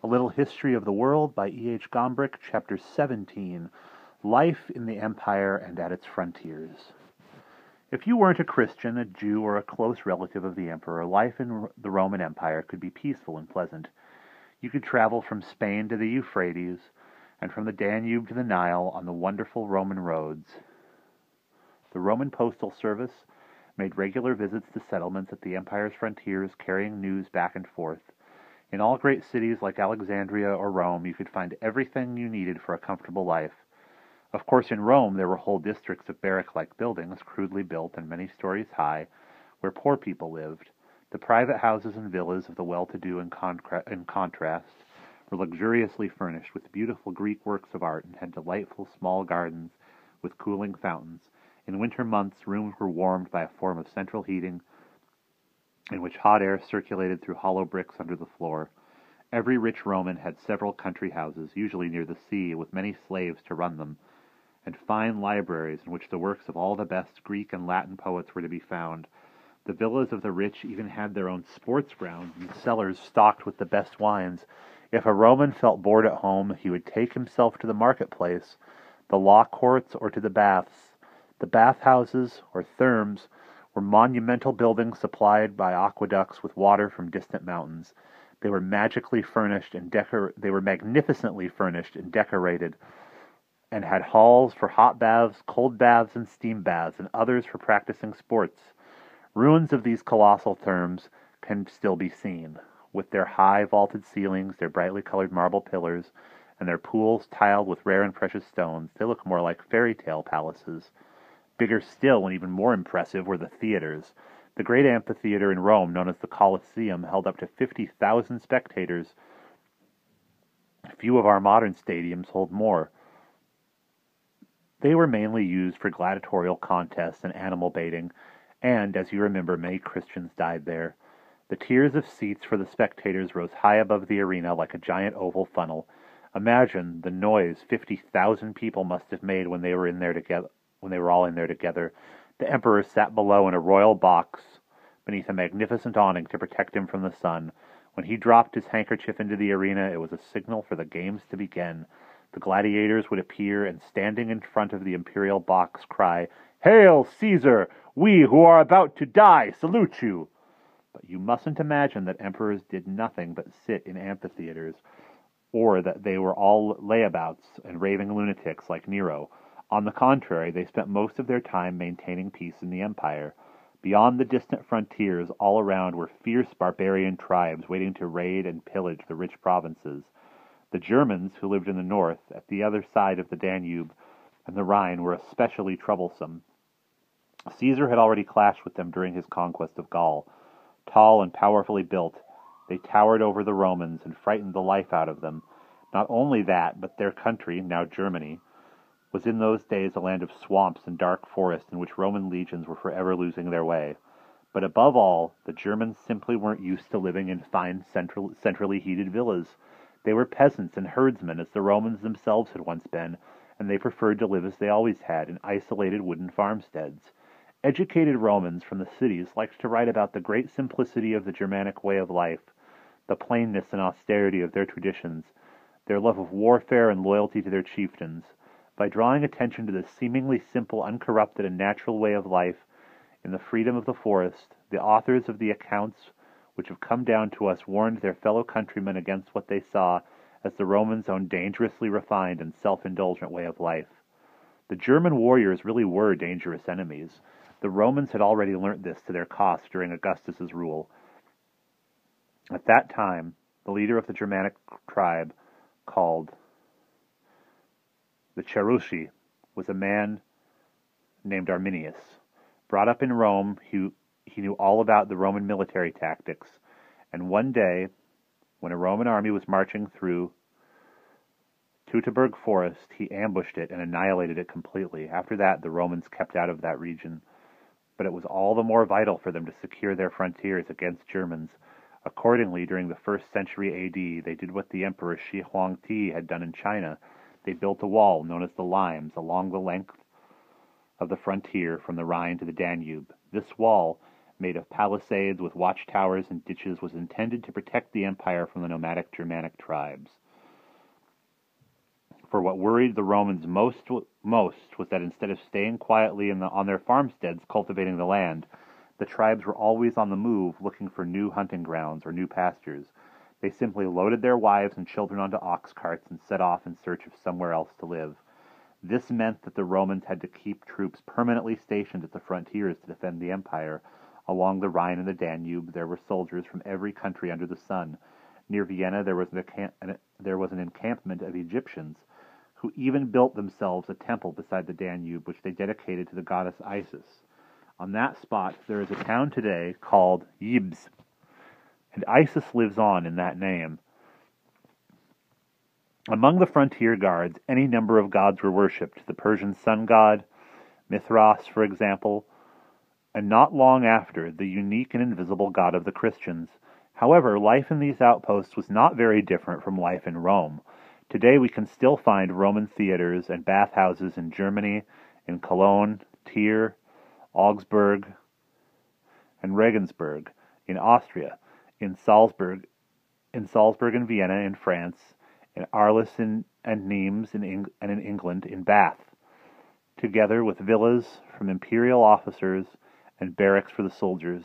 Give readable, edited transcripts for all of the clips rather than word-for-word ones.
A Little History of the World by E.H. Gombrich, Chapter 17, Life in the Empire and at its Frontiers. If you weren't a Christian, a Jew, or a close relative of the Emperor, life in the Roman Empire could be peaceful and pleasant. You could travel from Spain to the Euphrates, and from the Danube to the Nile on the wonderful Roman roads. The Roman Postal Service made regular visits to settlements at the empire's frontiers, carrying news back and forth. In all great cities like Alexandria or Rome, you could find everything you needed for a comfortable life. Of course, in Rome, there were whole districts of barrack-like buildings, crudely built and many stories high, where poor people lived. The private houses and villas of the well-to-do, in contrast, were luxuriously furnished with beautiful Greek works of art and had delightful small gardens with cooling fountains. In winter months, rooms were warmed by a form of central heating in which hot air circulated through hollow bricks under the floor. Every rich Roman had several country houses, usually near the sea, with many slaves to run them, and fine libraries in which the works of all the best Greek and Latin poets were to be found. The villas of the rich even had their own sports grounds and cellars stocked with the best wines. If a Roman felt bored at home, he would take himself to the marketplace, the law courts, or to the baths. The bathhouses, or thermes, were monumental buildings supplied by aqueducts with water from distant mountains. They were magnificently furnished and decorated, and had halls for hot baths, cold baths, and steam baths, and others for practicing sports. Ruins of these colossal thermes can still be seen, with their high vaulted ceilings, their brightly colored marble pillars, and their pools tiled with rare and precious stones. They look more like fairy tale palaces. Bigger still, and even more impressive, were the theaters. The great amphitheater in Rome, known as the Colosseum, held up to 50,000 spectators. Few of our modern stadiums hold more. They were mainly used for gladiatorial contests and animal baiting, and, as you remember, many Christians died there. The tiers of seats for the spectators rose high above the arena like a giant oval funnel. Imagine the noise 50,000 people must have made when they were all in there together. The emperor sat below in a royal box beneath a magnificent awning to protect him from the sun. When he dropped his handkerchief into the arena, it was a signal for the games to begin. The gladiators would appear and, standing in front of the imperial box, cry, "Hail, Caesar! We who are about to die salute you!" But you mustn't imagine that emperors did nothing but sit in amphitheaters, or that they were all layabouts and raving lunatics like Nero. On the contrary, they spent most of their time maintaining peace in the empire. Beyond the distant frontiers, all around were fierce barbarian tribes waiting to raid and pillage the rich provinces. The Germans, who lived in the north, at the other side of the Danube and the Rhine, were especially troublesome. Caesar had already clashed with them during his conquest of Gaul. Tall and powerfully built, they towered over the Romans and frightened the life out of them. Not only that, but their country, now Germany, was in those days a land of swamps and dark forests in which Roman legions were forever losing their way. But above all, the Germans simply weren't used to living in fine centrally heated villas. They were peasants and herdsmen, as the Romans themselves had once been, and they preferred to live as they always had, in isolated wooden farmsteads. Educated Romans from the cities liked to write about the great simplicity of the Germanic way of life, the plainness and austerity of their traditions, their love of warfare and loyalty to their chieftains. By drawing attention to this seemingly simple, uncorrupted, and natural way of life in the freedom of the forest, the authors of the accounts which have come down to us warned their fellow countrymen against what they saw as the Romans' own dangerously refined and self-indulgent way of life. The German warriors really were dangerous enemies. The Romans had already learnt this to their cost during Augustus's rule. At that time, the leader of the Germanic tribe, called the Cherusci, was a man named Arminius. Brought up in Rome, he knew all about the Roman military tactics, and one day, when a Roman army was marching through Teutoburg Forest, he ambushed it and annihilated it completely. After that, the Romans kept out of that region, but it was all the more vital for them to secure their frontiers against Germans. Accordingly, during the 1st century A.D., they did what the Emperor Shi Huangti had done in China. They built a wall, known as the Limes, along the length of the frontier from the Rhine to the Danube. This wall, made of palisades with watchtowers and ditches, was intended to protect the empire from the nomadic Germanic tribes. For what worried the Romans most was that instead of staying quietly on their farmsteads cultivating the land, the tribes were always on the move looking for new hunting grounds or new pastures. They simply loaded their wives and children onto ox carts and set off in search of somewhere else to live. This meant that the Romans had to keep troops permanently stationed at the frontiers to defend the empire. Along the Rhine and the Danube, there were soldiers from every country under the sun. Near Vienna, there was an encampment of Egyptians, who even built themselves a temple beside the Danube, which they dedicated to the goddess Isis. On that spot, there is a town today called Yibs, and Isis lives on in that name. Among the frontier guards, any number of gods were worshipped, the Persian sun god, Mithras, for example, and not long after, the unique and invisible god of the Christians. However, life in these outposts was not very different from life in Rome. Today we can still find Roman theaters and bathhouses in Germany, in Cologne, Trier, Augsburg, and Regensburg, in Austria, in Salzburg and Vienna in France, in Arles and Nimes in England, in Bath, together with villas from imperial officers and barracks for the soldiers.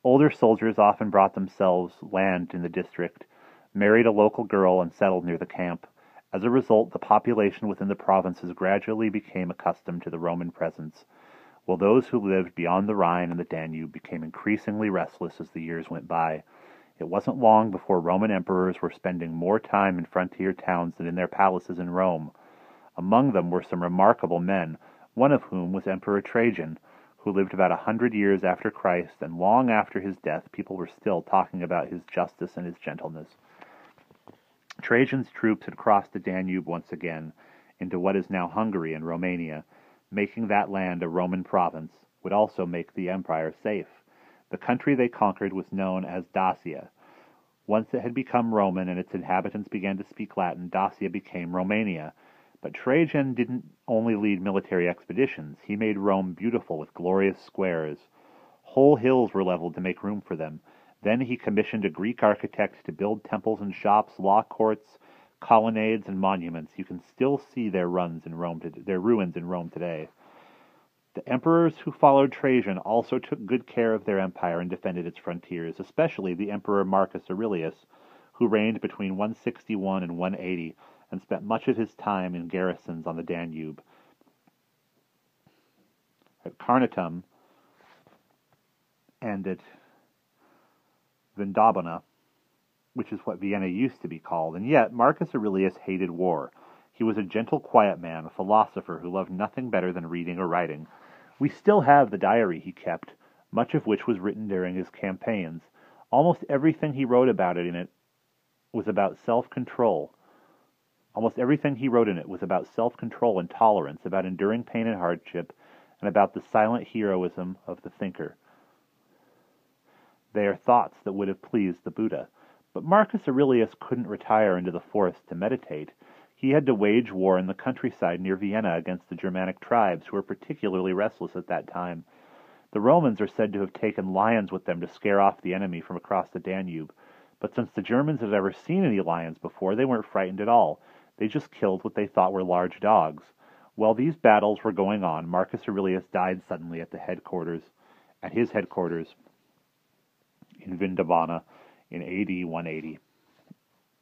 Older soldiers often brought themselves land in the district, married a local girl, and settled near the camp. As a result, the population within the provinces gradually became accustomed to the Roman presence, while those who lived beyond the Rhine and the Danube became increasingly restless as the years went by. It wasn't long before Roman emperors were spending more time in frontier towns than in their palaces in Rome. Among them were some remarkable men, one of whom was Emperor Trajan, who lived about 100 years after Christ, and long after his death people were still talking about his justice and his gentleness. Trajan's troops had crossed the Danube once again into what is now Hungary and Romania. Making that land a Roman province would also make the empire safe. The country they conquered was known as Dacia. Once it had become Roman and its inhabitants began to speak Latin, Dacia became Romania. But Trajan didn't only lead military expeditions. He made Rome beautiful with glorious squares. Whole hills were leveled to make room for them. Then he commissioned a Greek architect to build temples and shops, law courts, colonnades, and monuments. You can still see their ruins in Rome today. The emperors who followed Trajan also took good care of their empire and defended its frontiers, especially the Emperor Marcus Aurelius, who reigned between 161 and 180 and spent much of his time in garrisons on the Danube. At Carnuntum and at Vindobona, which is what Vienna used to be called, and yet Marcus Aurelius hated war. He was a gentle, quiet man, a philosopher who loved nothing better than reading or writing. We still have the diary he kept, much of which was written during his campaigns. Almost everything he wrote about it in it was about self-control. Almost everything he wrote in it was about self-control and tolerance, about enduring pain and hardship, and about the silent heroism of the thinker. They are thoughts that would have pleased the Buddha. But Marcus Aurelius couldn't retire into the forest to meditate. He had to wage war in the countryside near Vienna against the Germanic tribes, who were particularly restless at that time. The Romans are said to have taken lions with them to scare off the enemy from across the Danube. But since the Germans had never seen any lions before, they weren't frightened at all. They just killed what they thought were large dogs. While these battles were going on, Marcus Aurelius died suddenly at his headquarters in Vindobona in AD 180.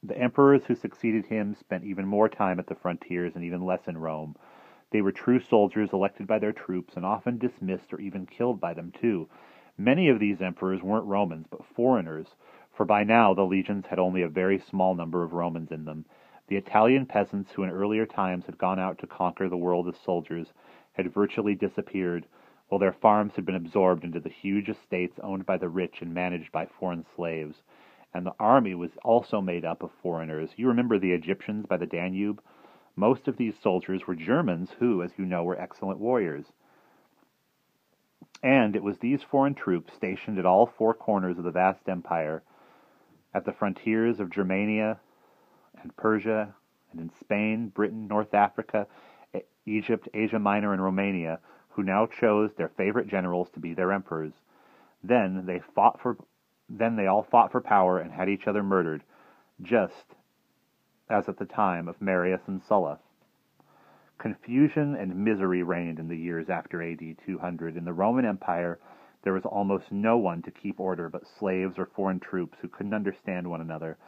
The emperors who succeeded him spent even more time at the frontiers and even less in Rome. They were true soldiers elected by their troops and often dismissed or even killed by them too. Many of these emperors weren't Romans, but foreigners, for by now the legions had only a very small number of Romans in them. The Italian peasants who in earlier times had gone out to conquer the world as soldiers had virtually disappeared, while their farms had been absorbed into the huge estates owned by the rich and managed by foreign slaves. And the army was also made up of foreigners. You remember the Egyptians by the Danube? Most of these soldiers were Germans who, as you know, were excellent warriors. And it was these foreign troops stationed at all four corners of the vast empire, at the frontiers of Germania and Persia, and in Spain, Britain, North Africa, Egypt, Asia Minor, and Romania, who now chose their favorite generals to be their emperors. Then they all fought for power and had each other murdered, just as at the time of Marius and Sulla. Confusion and misery reigned in the years after AD 200. In the Roman Empire, there was almost no one to keep order but slaves or foreign troops who couldn't understand one another.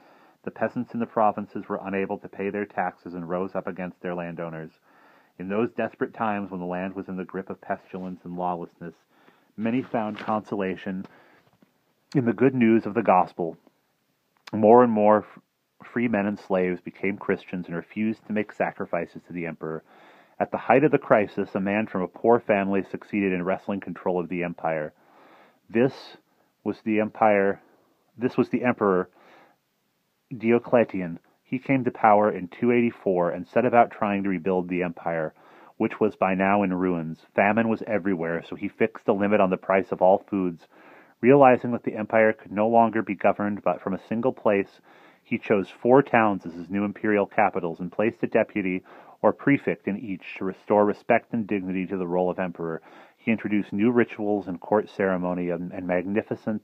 The peasants in the provinces were unable to pay their taxes and rose up against their landowners. In those desperate times when the land was in the grip of pestilence and lawlessness, many found consolation in the good news of the gospel. More and more free men and slaves became Christians and refused to make sacrifices to the emperor. At the height of the crisis, a man from a poor family succeeded in wresting control of the empire. This was the Emperor Diocletian. He came to power in 284 and set about trying to rebuild the empire, which was by now in ruins. Famine was everywhere, so he fixed a limit on the price of all foods. Realizing that the empire could no longer be governed but from a single place, he chose 4 towns as his new imperial capitals and placed a deputy or prefect in each to restore respect and dignity to the role of emperor. He introduced new rituals and court ceremony and magnificent,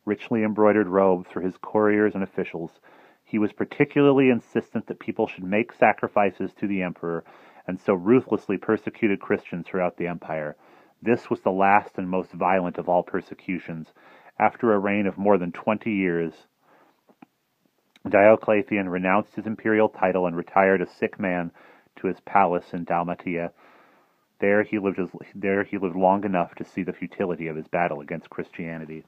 richly embroidered robes for his couriers and officials. He was particularly insistent that people should make sacrifices to the emperor, and so ruthlessly persecuted Christians throughout the empire. This was the last and most violent of all persecutions. After a reign of more than 20 years, Diocletian renounced his imperial title and retired a sick man to his palace in Dalmatia. There he lived long enough to see the futility of his battle against Christianity.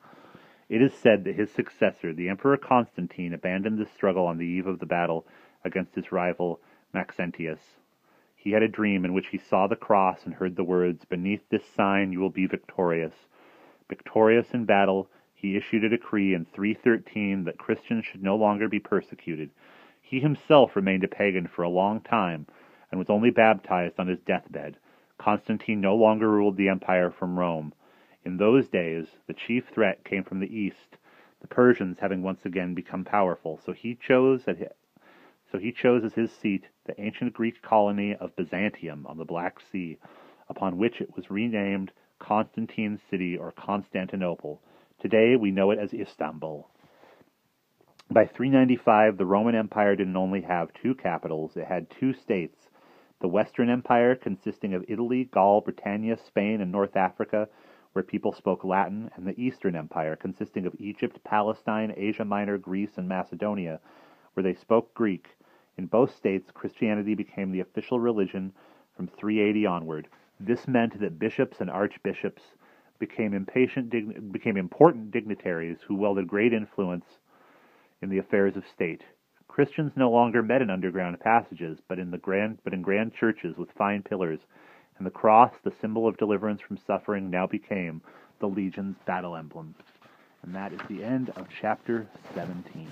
It is said that his successor, the Emperor Constantine, abandoned the struggle on the eve of the battle against his rival Maxentius. He had a dream in which he saw the cross and heard the words, "Beneath this sign you will be victorious." Victorious in battle, he issued a decree in 313 that Christians should no longer be persecuted. He himself remained a pagan for a long time and was only baptized on his deathbed. Constantine no longer ruled the empire from Rome. In those days, the chief threat came from the east, the Persians having once again become powerful. So he chose as his seat the ancient Greek colony of Byzantium on the Black Sea, upon which it was renamed Constantine's city or Constantinople. Today we know it as Istanbul. By 395, the Roman Empire didn't only have 2 capitals, it had 2 states. The Western Empire, consisting of Italy, Gaul, Britannia, Spain, and North Africa, where people spoke Latin, and the Eastern Empire, consisting of Egypt, Palestine, Asia Minor, Greece, and Macedonia, where they spoke Greek. In both states, Christianity became the official religion from 380 onward. This meant that bishops and archbishops became important dignitaries who wielded great influence in the affairs of state. Christians no longer met in underground passages, but in grand churches with fine pillars, and the cross, the symbol of deliverance from suffering, now became the legion's battle emblem. And that is the end of chapter 17.